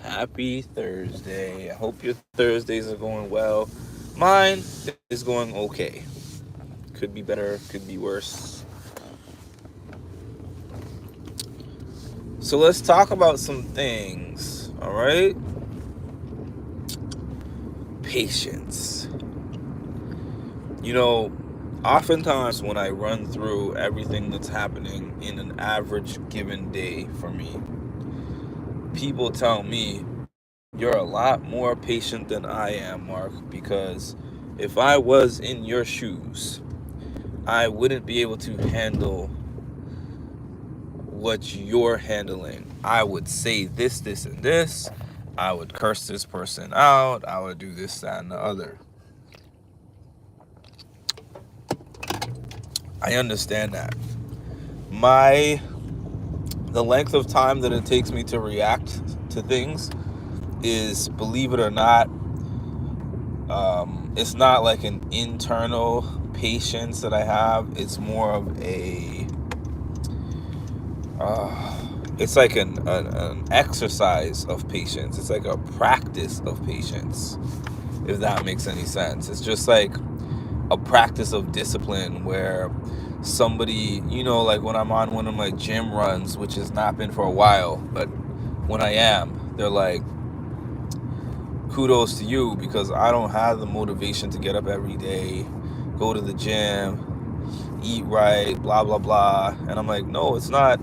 Happy Thursday. I hope your Thursdays are going well. Mine is going okay. Could be better, could be worse. So let's talk about some things, all right? Patience. You know, oftentimes when I run through everything that's happening in an average given day for me, people tell me you're a lot more patient than I am, Mark, because if I was in your shoes, I wouldn't be able to handle what you're handling. I would say this, this, and this. I would curse this person out. I would do this, that, and the other. I understand that. My the length of time that it takes me to react to things is, believe it or not, it's not like an internal patience that I have. It's more of it's like an exercise of patience. It's like a practice of patience, if that makes any sense. It's just like a practice of discipline where somebody, like when I'm on one of my gym runs, which has not been for a while, but when I am, they're like, kudos to you, because I don't have the motivation to get up every day, go to the gym, eat right, blah, blah, blah. And I'm like, no, it's not.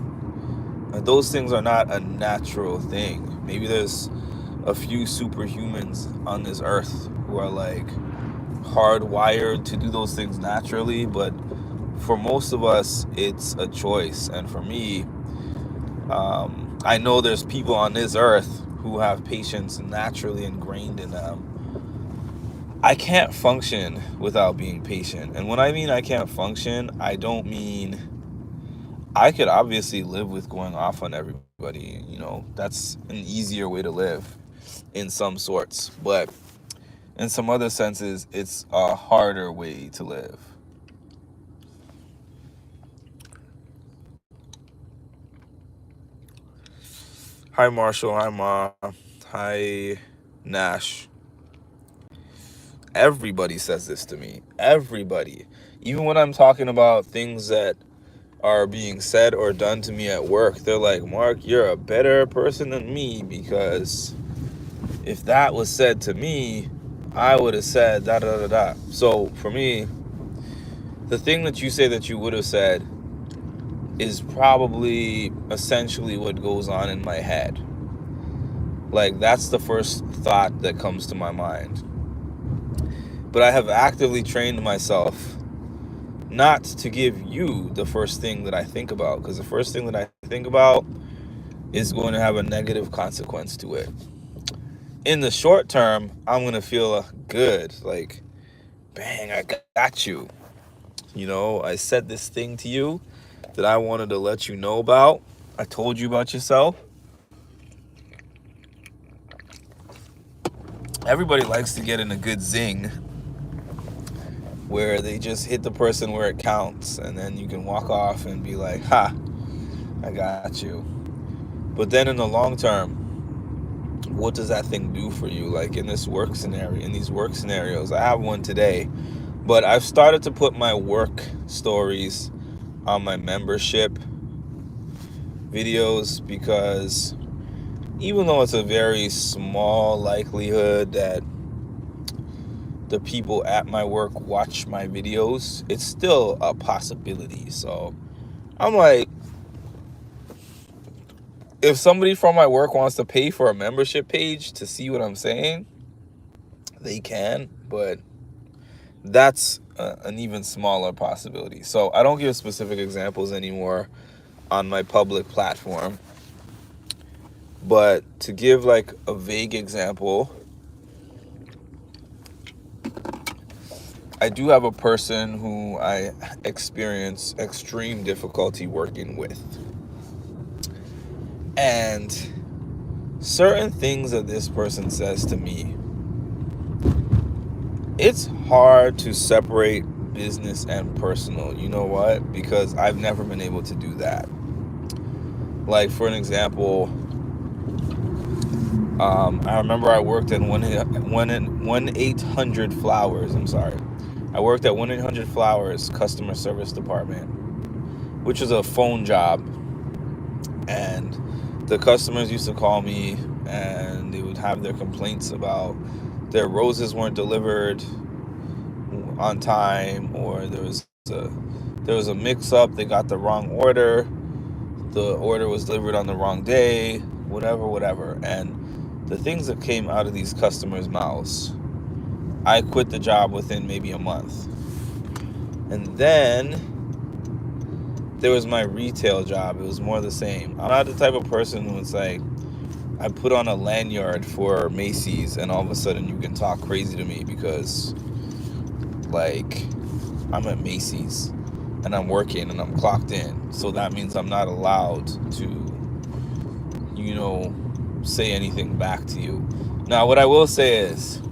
Those things are not a natural thing. Maybe there's a few superhumans on this earth who are like hardwired to do those things naturally, but for most of us, it's a choice. And for me, I know there's people on this earth who have patience naturally ingrained in them. I can't function without being patient. And when I mean I can't function, I don't mean I could obviously live with going off on everybody. That's an easier way to live in some sorts. But in some other senses, it's a harder way to live. Hi, Marshall. Hi, Ma. Hi, Nash. Everybody says this to me. Everybody. Even when I'm talking about things that are being said or done to me at work, they're like, Mark, you're a better person than me, because if that was said to me, I would have said da da da da. So for me, the thing that you say that you would have said is probably essentially what goes on in my head. Like, that's the first thought that comes to my mind. But I have actively trained myself not to give you the first thing that I think about, because the first thing that I think about is going to have a negative consequence to it. In the short term, I'm going to feel good, like, bang, I got you. I said this thing to you that I wanted to let you know about. I told you about yourself. Everybody likes to get in a good zing where they just hit the person where it counts, and then you can walk off and be like, ha, I got you. But then in the long term, what does that thing do for you? Like in these work scenarios, I have one today, but I've started to put my work stories on my membership videos, because even though it's a very small likelihood that the people at my work watch my videos, it's still a possibility. So I'm like, if somebody from my work wants to pay for a membership page to see what I'm saying, they can, but that's an even smaller possibility. So I don't give specific examples anymore on my public platform. But to give like a vague example, I do have a person who I experience extreme difficulty working with. And certain things that this person says to me, it's hard to separate business and personal. You know what? Because I've never been able to do that. Like, for an example, I remember I worked at 1-800 Flowers. I'm sorry. I worked at 1-800 Flowers customer service department, which was a phone job. And the customers used to call me and they would have their complaints about their roses weren't delivered on time, or there was a mix up, they got the wrong order, the order was delivered on the wrong day, whatever. And the things that came out of these customers' mouths, I quit the job within maybe a month. And then there was my retail job. It was more the same. I'm not the type of person who it's like, I put on a lanyard for Macy's and all of a sudden you can talk crazy to me because, like, I'm at Macy's and I'm working and I'm clocked in. So that means I'm not allowed to, say anything back to you. Now, what I will say is,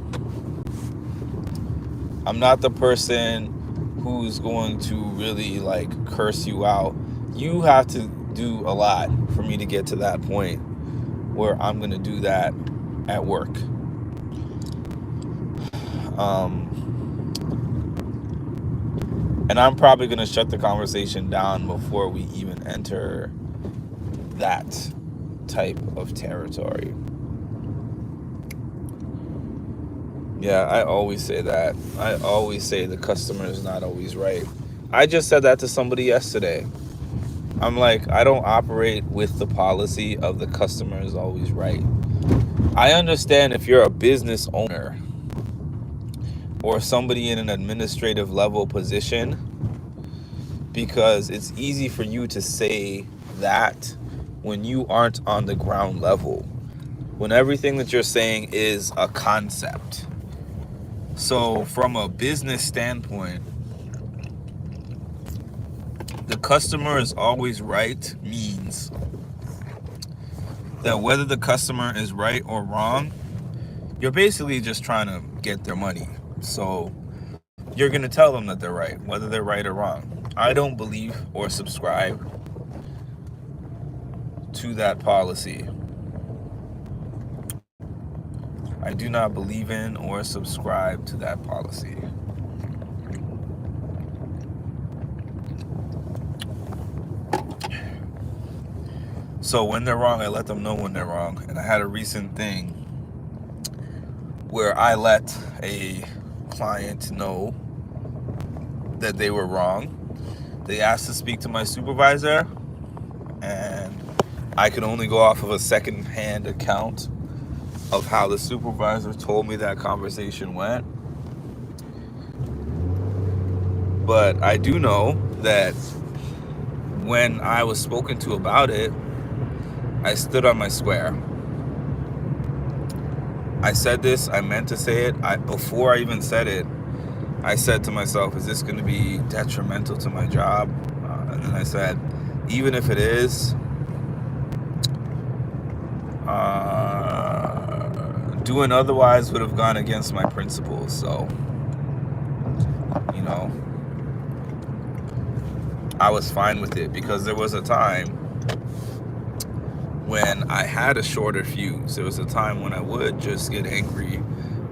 I'm not the person who's going to really, like, curse you out. You have to do a lot for me to get to that point where I'm going to do that at work. And I'm probably going to shut the conversation down before we even enter that type of territory. Yeah, I always say that. I always say the customer is not always right. I just said that to somebody yesterday. I'm like, I don't operate with the policy of the customer is always right. I understand if you're a business owner or somebody in an administrative level position, because it's easy for you to say that when you aren't on the ground level, when everything that you're saying is a concept. So from a business standpoint, the customer is always right means that whether the customer is right or wrong, you're basically just trying to get their money. So you're going to tell them that they're right, whether they're right or wrong. I don't believe or subscribe to that policy. I do not believe in or subscribe to that policy. So when they're wrong, I let them know when they're wrong. And I had a recent thing where I let a client know that they were wrong. They asked to speak to my supervisor, and I could only go off of a second-hand account of how the supervisor told me that conversation went. But I do know that when I was spoken to about it, I stood on my square. I said this, I meant to say it. Before I even said it, I said to myself, is this going to be detrimental to my job? And then I said, even if it is, doing otherwise would have gone against my principles. So, I was fine with it, because there was a time when I had a shorter fuse. There was a time when I would just get angry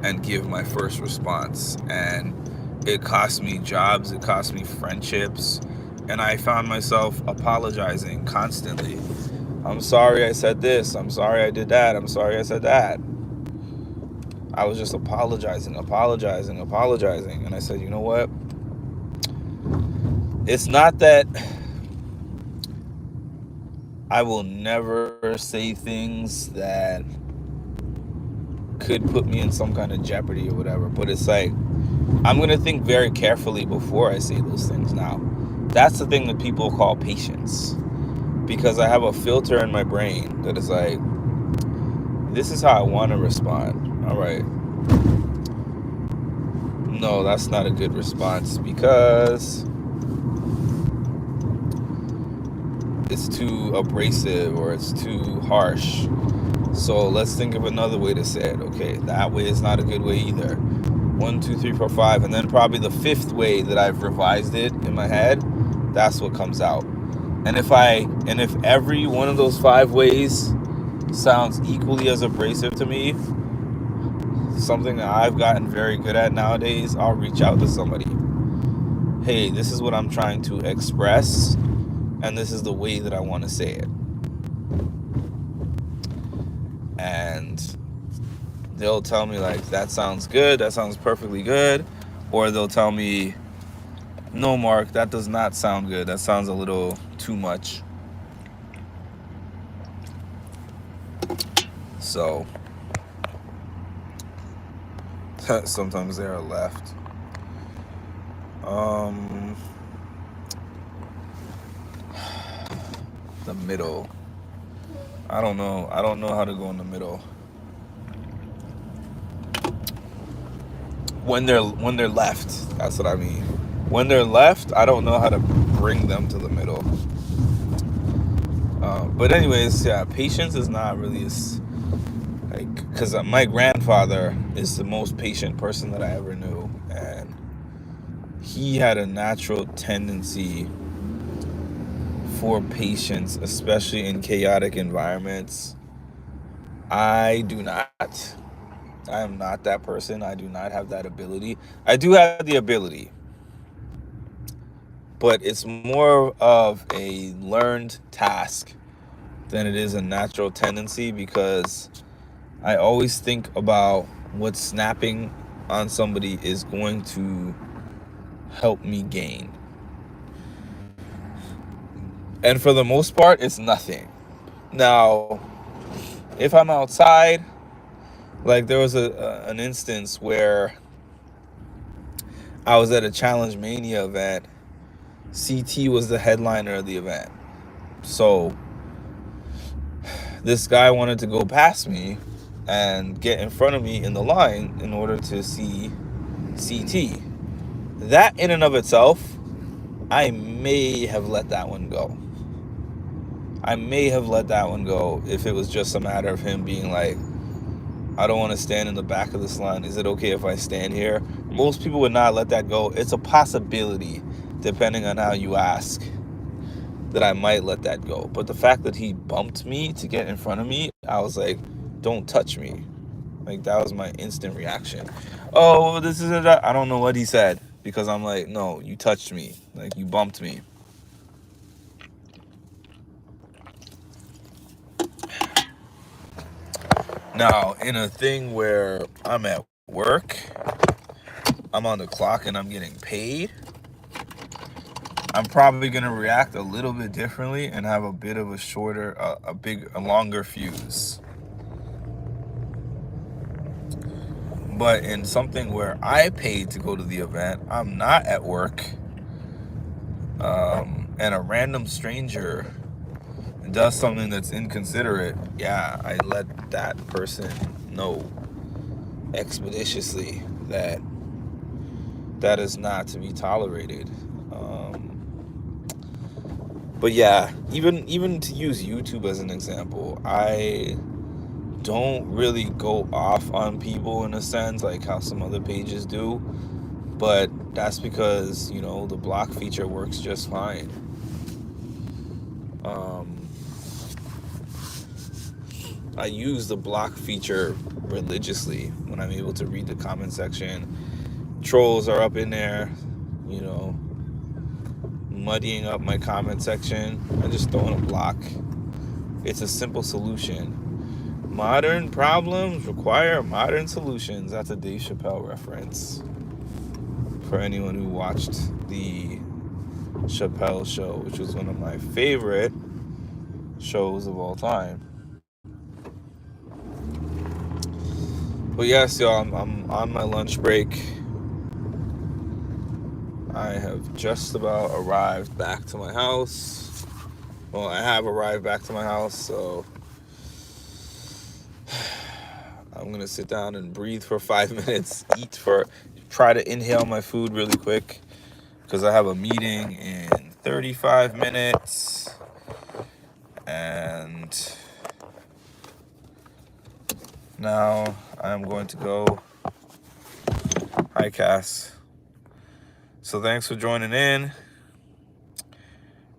and give my first response. And it cost me jobs, it cost me friendships, and I found myself apologizing constantly. I'm sorry I said this, I'm sorry I did that, I'm sorry I said that. I was just apologizing. And I said, you know what? It's not that I will never say things that could put me in some kind of jeopardy or whatever, but it's like, I'm going to think very carefully before I say those things now. That's the thing that people call patience, because I have a filter in my brain that is like, this is how I want to respond. All right. No, that's not a good response, because it's too abrasive or it's too harsh. So let's think of another way to say it. Okay, that way is not a good way either. 1, 2, 3, 4, 5, and then probably the 5th way that I've revised it in my head, that's what comes out. And if every one of those 5 ways sounds equally as abrasive to me, something that I've gotten very good at nowadays, I'll reach out to somebody. Hey, this is what I'm trying to express, and this is the way that I want to say it. And they'll tell me, like, that sounds good, that sounds perfectly good. Or they'll tell me, no, Mark, that does not sound good. That sounds a little too much. So sometimes they are left. The middle. I don't know how to go in the middle. When they're left, that's what I mean. When they're left, I don't know how to bring them to the middle. But anyways, yeah, patience is not really like, because my grandfather is the most patient person that I ever knew, and he had a natural tendency for patience, especially in chaotic environments. I do not. I am not that person. I do not have that ability. I do have the ability, but it's more of a learned task than it is a natural tendency, because I always think about what snapping on somebody is going to help me gain. And for the most part, it's nothing. Now, if I'm outside, like there was an instance where I was at a Challenge Mania event. CT was the headliner of the event. So this guy wanted to go past me and get in front of me in the line in order to see CT. That in and of itself, I may have let that one go. I may have let that one go if it was just a matter of him being like, I don't want to stand in the back of this line. Is it okay if I stand here? Most people would not let that go. It's a possibility, depending on how you ask, that I might let that go. But the fact that he bumped me to get in front of me, I was like, don't touch me. Like, that was my instant reaction. Oh, this is a... I don't know what he said, because I'm like, no, you touched me. Like, you bumped me. Now, in a thing where I'm at work, I'm on the clock and I'm getting paid, I'm probably going to react a little bit differently and have a bit of a shorter, a longer fuse. But in something where I paid to go to the event, I'm not at work, and a random stranger does something that's inconsiderate, yeah, I let that person know expeditiously that that is not to be tolerated. But yeah, even to use YouTube as an example, I don't really go off on people in a sense like how some other pages do, but that's because, you know, the block feature works just fine. I use the block feature religiously when I'm able to read the comment section. Trolls are up in there, you know, muddying up my comment section. I just throw in a block. It's a simple solution. Modern problems require modern solutions. That's a Dave Chappelle reference for anyone who watched the Chappelle Show, which was one of my favorite shows of all time. But yes, y'all, I'm on my lunch break. I have just about arrived back to my house. Well, I have arrived back to my house, so I'm gonna sit down and breathe for 5 minutes, try to inhale my food really quick, because I have a meeting in 35 minutes. And now I'm going to go. Hi, Cass. So thanks for joining in.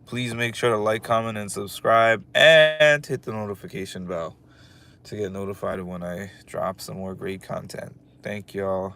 Please make sure to like, comment, and subscribe, and hit the notification bell. to get notified when I drop some more great content. Thank y'all.